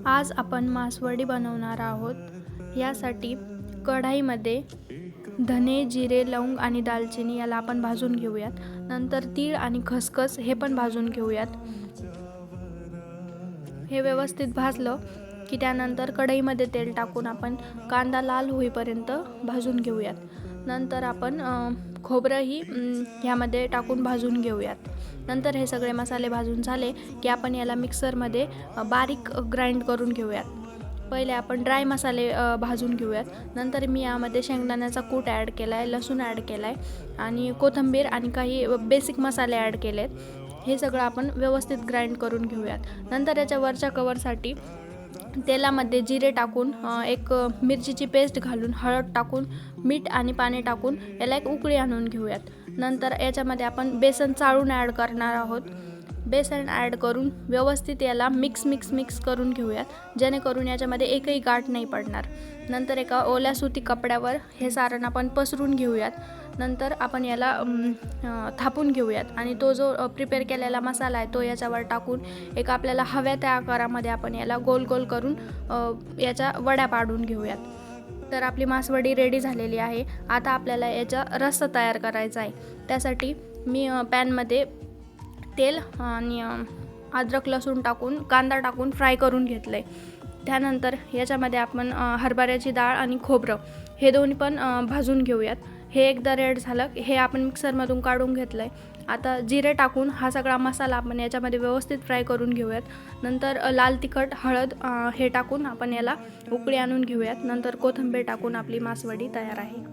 आज आपण मासवडी बनवणार आहोत। यासाठी कढाईमध्ये धने, जिरे, लवंग आणि दालचिनी याला आपण भाजून घेऊयात। नंतर तीळ आणि खसखस हे पण भाजून घेऊयात। हे व्यवस्थित भाजलं की त्यानंतर कढईमध्ये तेल टाकून आपण कांदा लाल होईपर्यंत भाजून घेऊयात। नंतर आपण खोबरंही ह्यामध्ये टाकून भाजून घेऊयात। नंतर हे सगळे मसाले भाजून झाले की आपण याला मिक्सरमध्ये बारीक ग्राइंड करून घेऊयात। पहिले आपण ड्राय मसाले भाजून घेऊयात। नंतर मी यामध्ये शेंगदाण्याचा कूट ॲड केला आहे, लसूण ॲड केला आहे आणि कोथिंबीर आणि काही बेसिक मसाले ॲड केलेत। हे सगळं आपण व्यवस्थित ग्राइंड करून घेऊयात। नंतर याच्या वरच्या कवरसाठी तेलामध्ये जिरे टाकून एक मिरचीची पेस्ट घालून हळद टाकून मीठ आणि पाणी टाकून याला एक उकळी आणून घेऊयात। नंतर याच्यामध्ये आपण बेसन चाळून ॲड करणार आहोत। बेसन ॲड करून व्यवस्थित याला मिक्स करून घेऊयात, जेणेकरून याच्यामध्ये एकही गाठ नाही पडणार। नंतर एका ओल्या सुती कपड्यावर हे सारण आपण पसरून घेऊयात। नंतर आपण याला थापून घेऊयात आणि तो जो प्रिपेअर केलेला मसाला आहे तो याच्यावर टाकून एक आपल्याला हव्या त्या आकारामध्ये आपण याला गोल गोल करून याच्या वड्या पाडून घेऊयात। तर आपली मासवडी रेडी झालेली आहे। आता आपल्याला याचा रस्सा तयार करायचा आहे। त्यासाठी मी पॅनमध्ये तेल आणि अद्रक लसूण टाकून कांदा टाकून फ्राय करून घेतलं आहे। त्यानंतर याच्यामध्ये आपण हरभऱ्याची डाळ आणि खोबरं हे दोन्ही पण भाजून घेऊयात। हे एकदा रेड झालं हे आपण मिक्सरमधून काढून घेतलं आहे। आता जिरे टाकून हा सगळा मसाला आपण याच्यामध्ये व्यवस्थित फ्राय करून घेऊयात। नंतर लाल तिखट, हळद हे टाकून आपण याला उकळी आणून घेऊयात। नंतर कोथिंबीर टाकून आपली मासवडी तयार आहे।